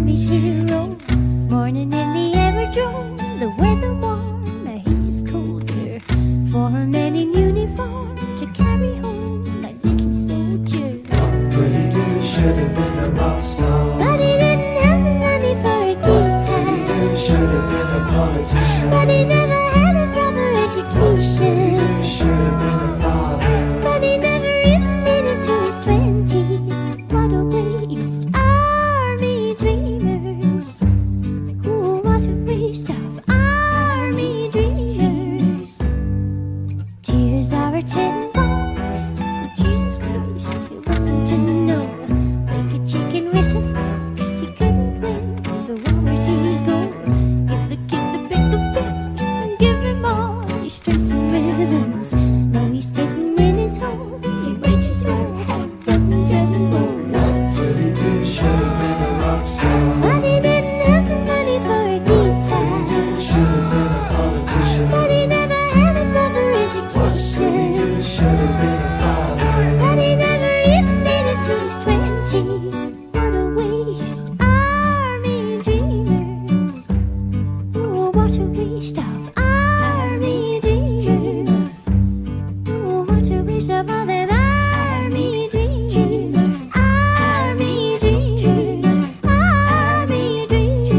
Tommy's hero. Morning in the aerodrome, the weather warm, the heat is colder. For a man in uniform to carry home that little soldier. But he did, should have been a rock star. But he didn't have the money for a guitar. But he did, should have been a politician. But he never had a proper education. But he did, should have been a father. But he never even made it to his 20s. What a waste, army dreamers. Ooh, what a waste of army dreamers. Tears are a tin box. Jesus Christ, it wasn't to know. Like a chicken with a fox, he couldn't win. The war to go. Give the kid the big of fix and give him all his stripes and ribbons. Now he's sitting in his home. He writes his well, have buttons and bows. But he did, should have been a rock star. But he didn't have the money for a guitar. But he did, should have been a politician. But he never had a proper But he education. did, should have been a father. But he never even made it to his 20s. What a waste, army dreamers. Oh, what a waste of army dreamers. Oh, what a waste of all that army dreamers. Army dreamers. Army dreamers.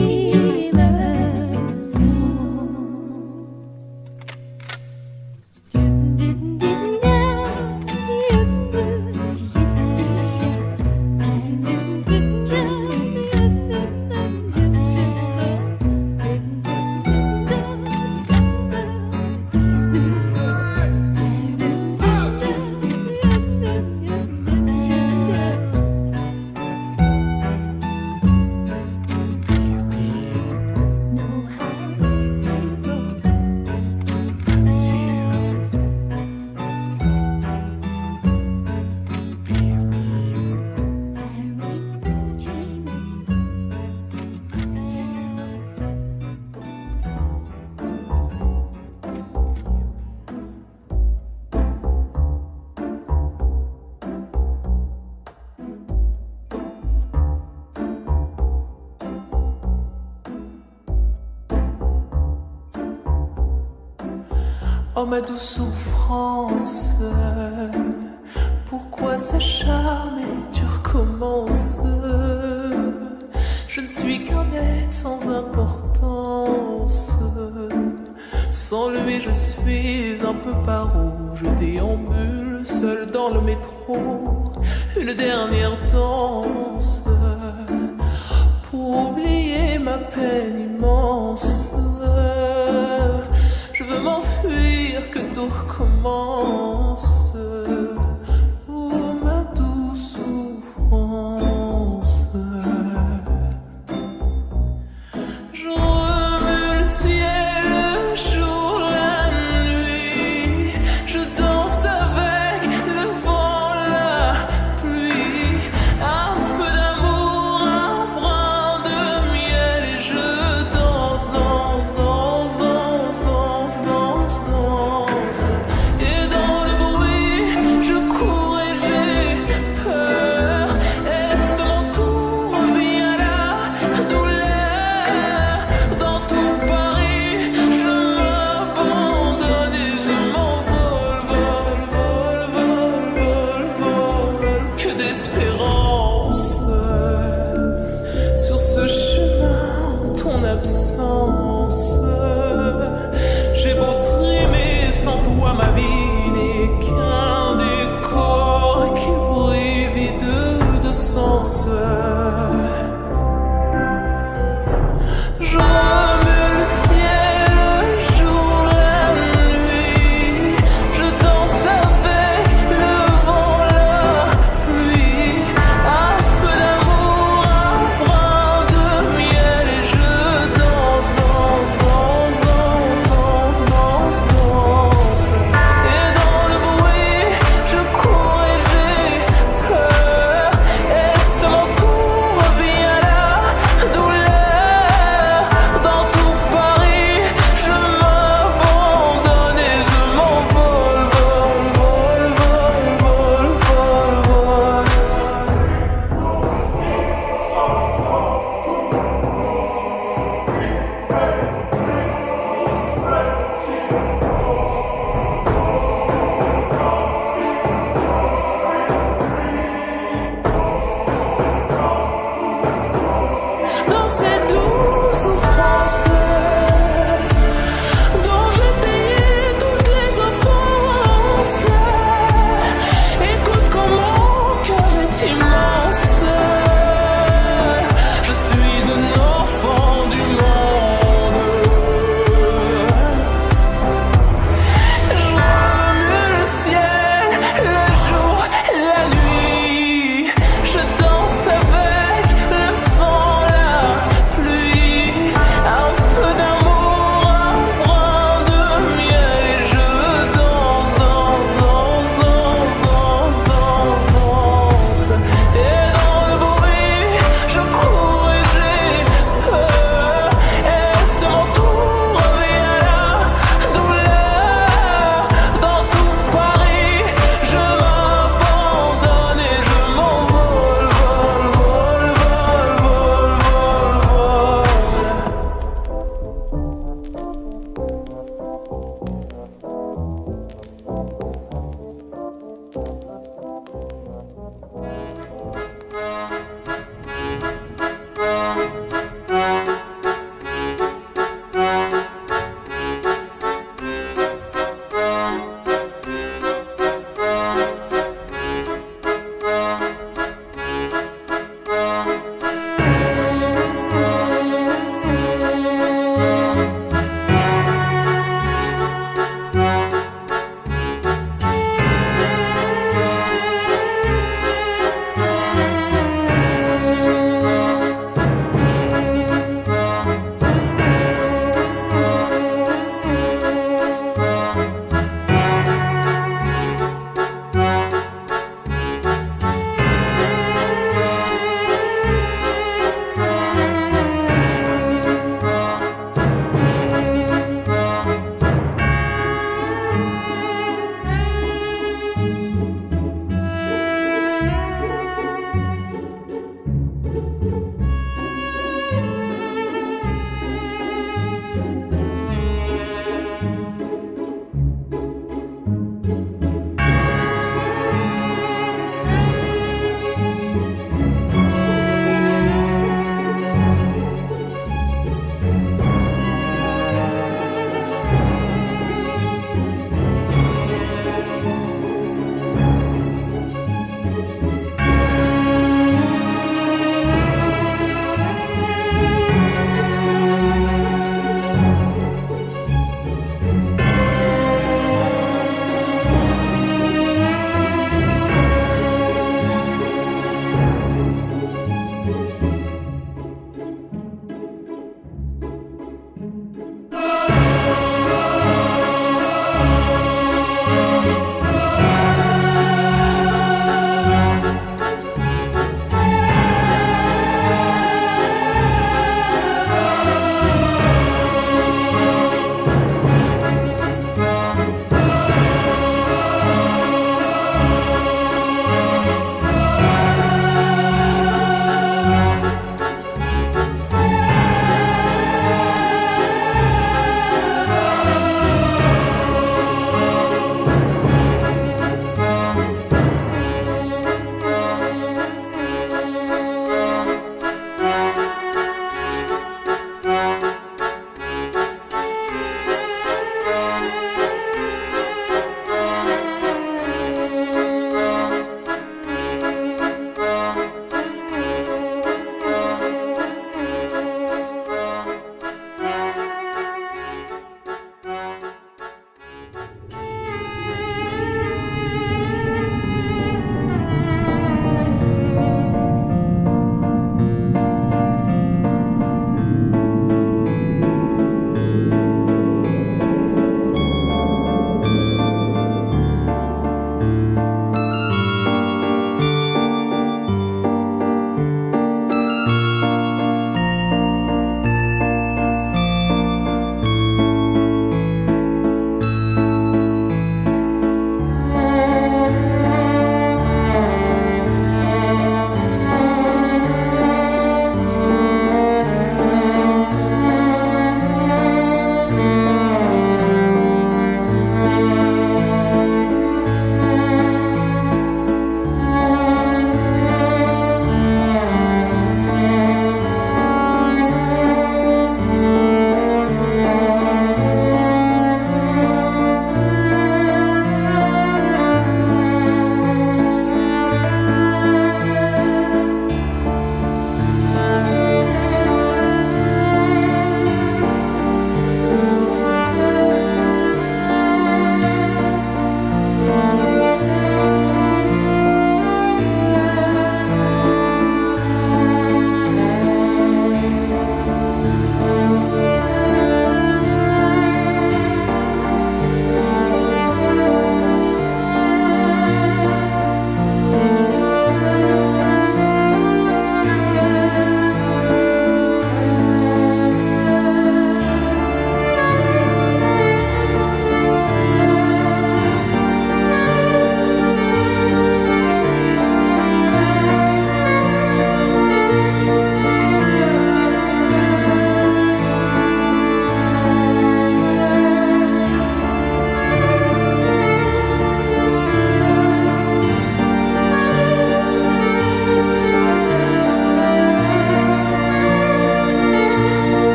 Oh ma douce souffrance, pourquoi s'acharner, tu recommences. Je ne suis qu'un être sans importance. Sans lui je suis un peu paro. Je déambule seul dans le métro. Une dernière danse pour oublier ma peine immense. Je veux m'enfuir, que tout recommence. Oh ma douce souffrance. Je remue le ciel, le jour, la nuit. Je danse avec le vent, la pluie. Un peu d'amour, un brin de miel. Et je danse, danse, danse, danse, danse, danse, danse. Et dans le bruit, je cours et j'ai peur. Et ce mon tour revient à la douleur. Dans tout Paris, je m'abandonne et je m'envole, vole, vole, vole, vole, vole. Que d'espérance sur ce chemin, ton absence. J'ai beau trimer sans toi, ma vie n'est qu'un décor qui brille vide de sens. Je remue le ciel, le jour, la nuit. Je danse avec le vent, la pluie. Un peu d'amour, un brin de miel. Et je danse, danse,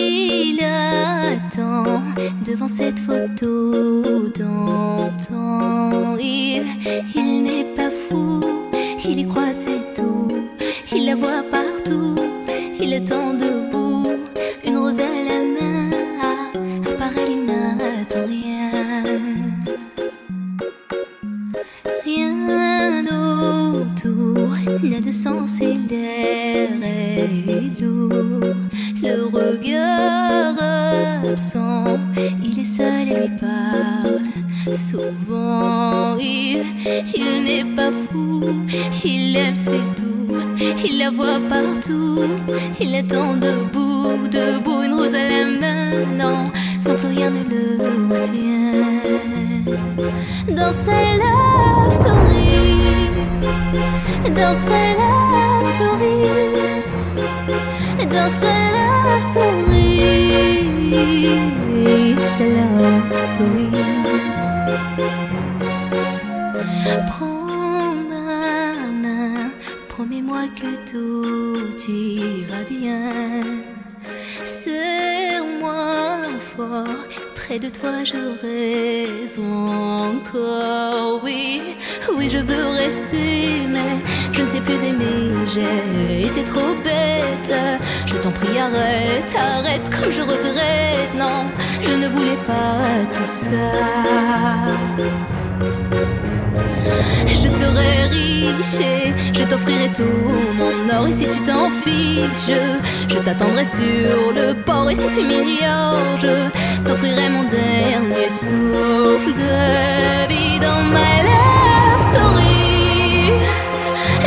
Il attend devant cette photo d'antan. Il n'est pas fou, il y croit, c'est tout. Il la voit partout, il attend debout, une rose à la main. À part elle, il n'attend rien. Rien autour n'a de sens et l'air est lourd. Le regard absent, il est seul et lui parle souvent. Il n'est pas fou, il aime, c'est tout. Il la voit partout, il attend debout, debout, une rose à la main. Non, non, plus rien ne le retient. Dans sa love story, dans sa love story, dans sa love story, sa love story. Prends ma main, promets-moi que tout ira bien. Serre-moi fort, près de toi je rêve encore. Oui, oui, je veux rester, mais je ne sais plus aimer. J'ai été trop bête. Je t'en prie, arrête, arrête, comme je regrette. Non, je ne voulais pas tout ça. Je serai riche et je t'offrirai tout mon or. Et si tu t'en fiches, je t'attendrai sur le port. Et si tu m'ignores, je t'offrirai mon dernier souffle de vie. Dans ma love story,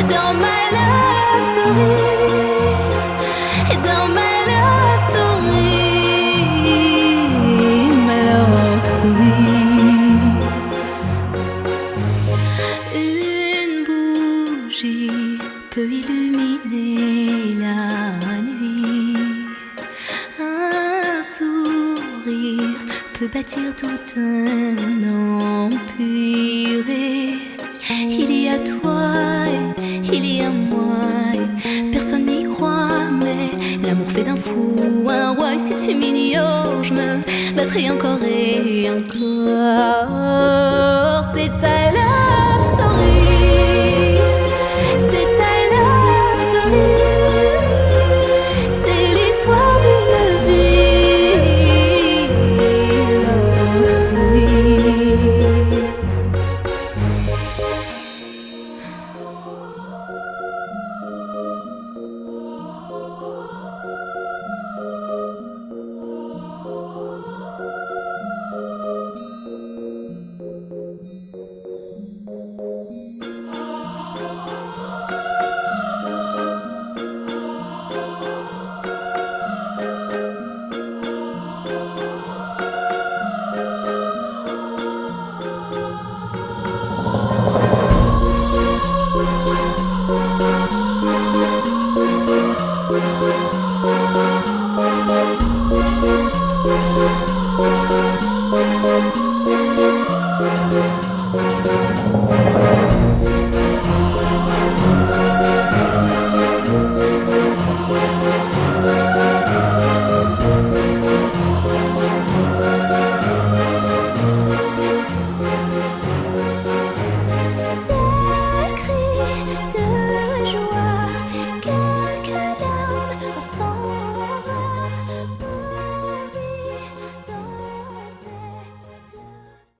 dans ma love story, dans ma love story, ma love story. Peut illuminer la nuit. Un sourire peut bâtir tout un empire. Il y a toi et il y a moi. Et personne n'y croit, mais l'amour fait d'un fou un roi. Et si tu m'ignores, je me battrai encore et encore. C'est ta love story. C'est l'histoire d'une vie, love story. Thank you.